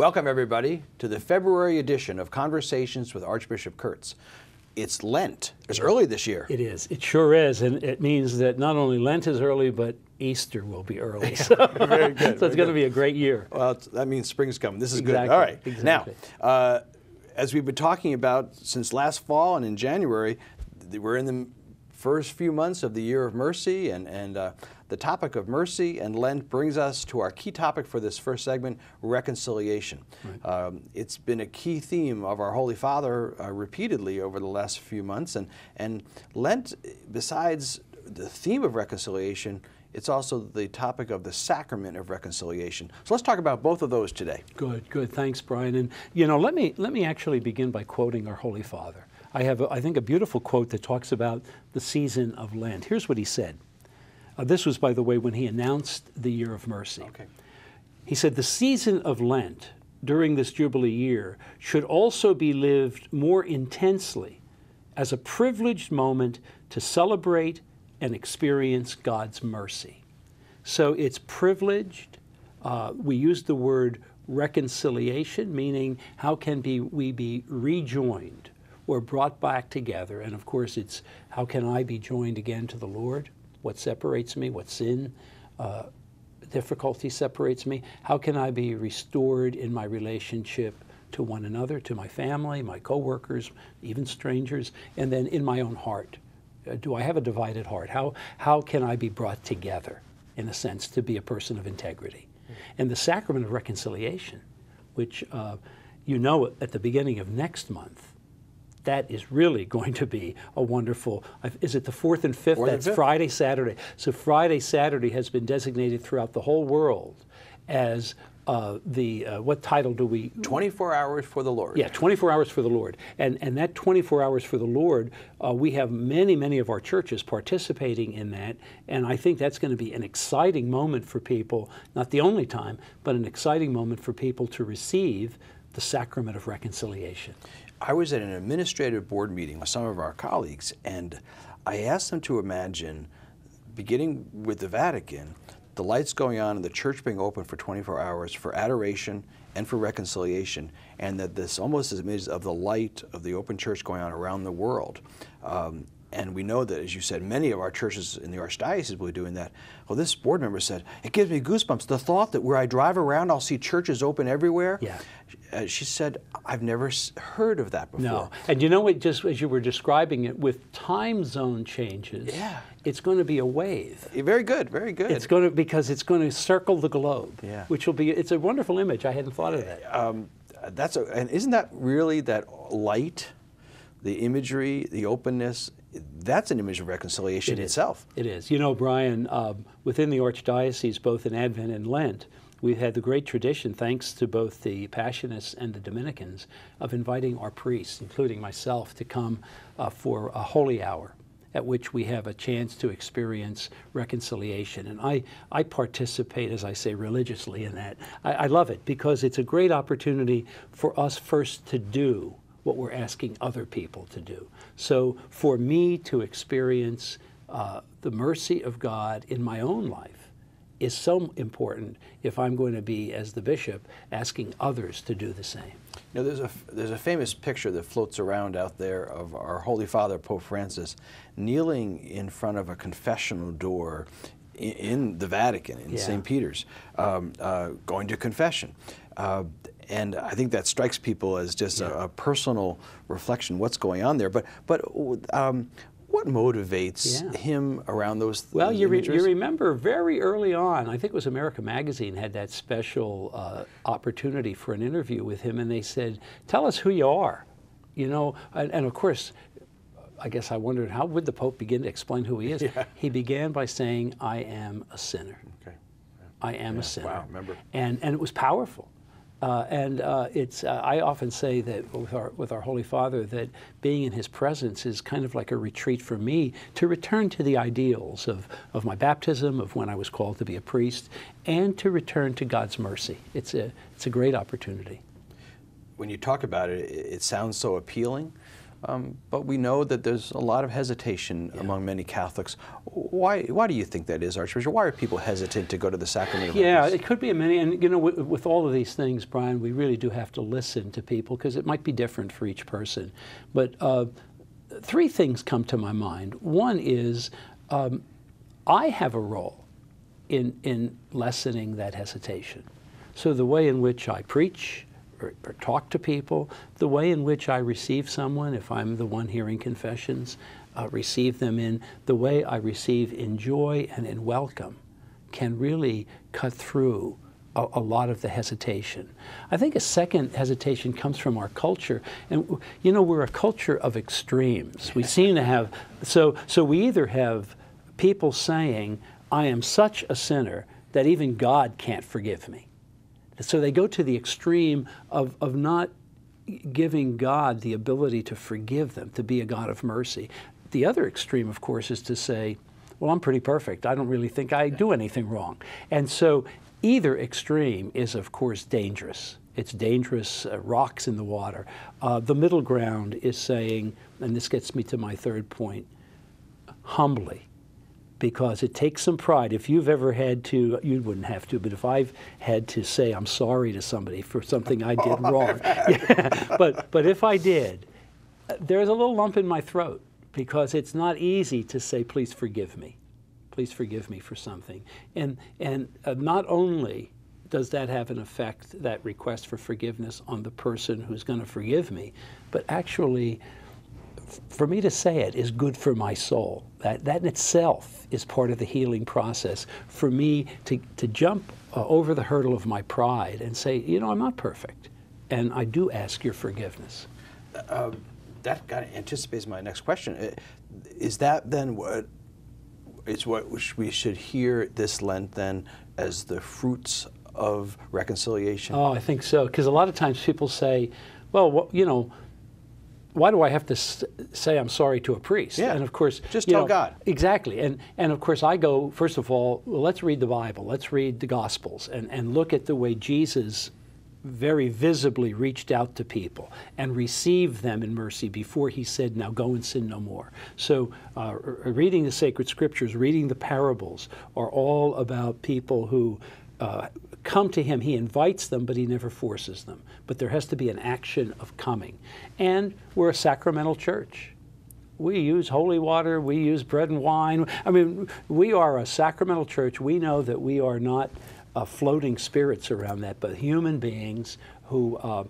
Welcome, everybody, to the February edition of Conversations with Archbishop Kurtz. It's Lent. It's early this year. It is. It sure is. And it means that not only Lent is early, but Easter will be early. So, very good. So it's going to be a great year. Well, that means spring's coming. This is Exactly. good. All right. Exactly. Now, as we've been talking about since last fall and in January, we're in the first few months of the year of mercy, and the topic of mercy and Lent brings us to our key topic for this first segment, reconciliation. Right. It's been a key theme of our Holy Father repeatedly over the last few months, and Lent, besides the theme of reconciliation, it's also the topic of the Sacrament of Reconciliation. So let's talk about both of those today. Good, good. Thanks, Brian. And let me actually begin by quoting our Holy Father. I have, I think, a beautiful quote that talks about the season of Lent. Here's what he said. This was, by the way, when he announced the year of mercy. Okay. He said, the season of Lent during this Jubilee year should also be lived more intensely as a privileged moment to celebrate and experience God's mercy. So it's privileged. We use the word reconciliation, meaning how can we be rejoined or brought back together. And of course, it's how can I be joined again to the Lord? What separates me? What sin, difficulty separates me? How can I be restored in my relationship to one another, to my family, my coworkers, even strangers, and then in my own heart? Do I have a divided heart? How can I be brought together, in a sense, to be a person of integrity? And the Sacrament of Reconciliation, which at the beginning of next month, that is really going to be a wonderful, is it the 4th and 5th? That's Friday, Saturday. So Friday, Saturday has been designated throughout the whole world as what title do we? 24 hours for the Lord. Yeah, 24 hours for the Lord. And that 24 hours for the Lord, we have many of our churches participating in that. And I think that's going to be an exciting moment for people, not the only time, but an exciting moment for people to receive the Sacrament of Reconciliation. I was at an administrative board meeting with some of our colleagues, and I asked them to imagine, beginning with the Vatican, the lights going on and the church being open for 24 hours for adoration and for reconciliation, and that this almost is an image of the light of the open church going on around the world. And we know that, as you said, many of our churches in the Archdiocese will be doing that. Well, this board member said, it gives me goosebumps. The thought that where I drive around, I'll see churches open everywhere. Yeah. She said, I've never heard of that before. No. And you know what, just as you were describing it, with time zone changes, yeah, it's going to be a wave. Very good, very good. It's going to, because it's going to circle the globe, yeah, which will be, it's a wonderful image. I hadn't thought of that. And isn't that really that light, the imagery, the openness, that's an image of reconciliation itself. It is. You know, Brian, within the Archdiocese, both in Advent and Lent, we've had the great tradition, thanks to both the Passionists and the Dominicans, of inviting our priests, including myself, to come for a holy hour, at which we have a chance to experience reconciliation. And I participate, as I say, religiously in that. I love it because it's a great opportunity for us first to do what we're asking other people to do. So for me to experience the mercy of God in my own life is so important if I'm going to be, as the bishop, asking others to do the same. You know, there's a famous picture that floats around out there of our Holy Father, Pope Francis, kneeling in front of a confessional door in the Vatican, in St. Peter's, going to confession. And I think that strikes people as just a personal reflection, what's going on there. But what motivates him around those Well, you images? remember very early on, I think it was America Magazine had that special opportunity for an interview with him, and they said, tell us who you are. You know, and of course, I guess I wondered, how would the Pope begin to explain who he is? Yeah. He began by saying, I am a sinner. Okay. I am a sinner. Wow, remember. And it was powerful. I often say that with our Holy Father, that being in his presence is kind of like a retreat for me to return to the ideals of my baptism, of when I was called to be a priest, and to return to God's mercy. It's a great opportunity. When you talk about it, it sounds so appealing. but we know that there's a lot of hesitation among many Catholics. Why do you think that is, Archbishop? Why are people hesitant to go to the Sacrament of Reconciliation? It could be a many, and you know, with all of these things, Brian, we really do have to listen to people because it might be different for each person. But three things come to my mind. One is I have a role in lessening that hesitation. So the way in which I preach or talk to people, the way in which I receive someone, if I'm the one hearing confessions, receive them in, the way I receive in joy and in welcome can really cut through a lot of the hesitation. I think a second hesitation comes from our culture. And you know, we're a culture of extremes. We seem to have, so we either have people saying, I am such a sinner that even God can't forgive me. So they go to the extreme of not giving God the ability to forgive them, to be a God of mercy. The other extreme, of course, is to say, well, I'm pretty perfect. I don't really think I do anything wrong. And so either extreme is, of course, dangerous. It's dangerous, rocks in the water. The middle ground is saying, and this gets me to my third point, humbly. Because it takes some pride. If you've ever had to, you wouldn't have to, but if I've had to say I'm sorry to somebody for something I did wrong, but if I did, there's a little lump in my throat because it's not easy to say, please forgive me. Please forgive me for something. And not only does that have an effect, that request for forgiveness, on the person who's going to forgive me, but actually, for me to say it is good for my soul. That in itself is part of the healing process. For me to jump over the hurdle of my pride and say, you know, I'm not perfect, and I do ask your forgiveness. That kind of anticipates my next question. Is that then what we should hear this Lent then as the fruits of reconciliation? Oh, I think so, because a lot of times people say, well, you know, why do I have to say I'm sorry to a priest? Yeah, and of course, just tell God. Exactly. And of course I go, first of all, well, let's read the Bible. Let's read the Gospels and look at the way Jesus very visibly reached out to people and received them in mercy before he said, now go and sin no more. So reading the sacred scriptures, reading the parables are all about people who come to him. He invites them, but he never forces them. But there has to be an action of coming. And we're a sacramental church. We use holy water, we use bread and wine. I mean, we are a sacramental church. We know that we are not floating spirits around that, but human beings who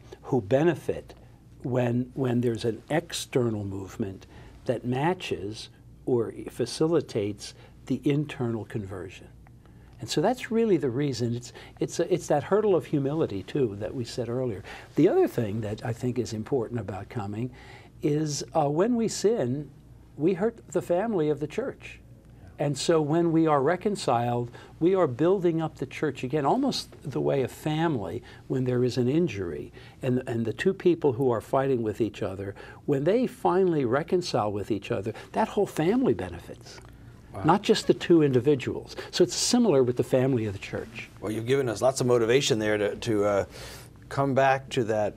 benefit when there's an external movement that matches or facilitates the internal conversion. And so that's really the reason. It's that hurdle of humility, too, that we said earlier. The other thing that I think is important about coming is when we sin, we hurt the family of the church. And so when we are reconciled, we are building up the church again, almost the way a family, when there is an injury, and the two people who are fighting with each other, when they finally reconcile with each other, that whole family benefits. Wow. Not just the two individuals. So it's similar with the family of the church. Well, you've given us lots of motivation there to come back to that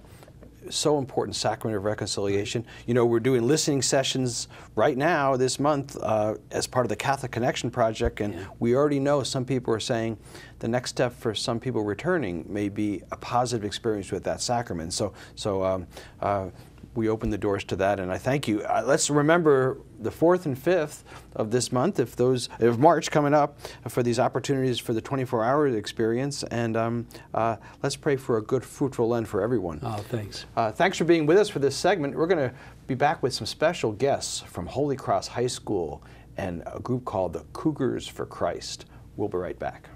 so important Sacrament of Reconciliation. You know, we're doing listening sessions right now this month as part of the Catholic Connection Project, and we already know some people are saying the next step for some people returning may be a positive experience with that sacrament. So we open the doors to that, and I thank you. Let's remember the 4th and 5th of this month, of March coming up, for these opportunities for the 24-hour experience, and let's pray for a good, fruitful Lent for everyone. Oh, thanks. Thanks for being with us for this segment. We're going to be back with some special guests from Holy Cross High School and a group called the Cougars for Christ. We'll be right back.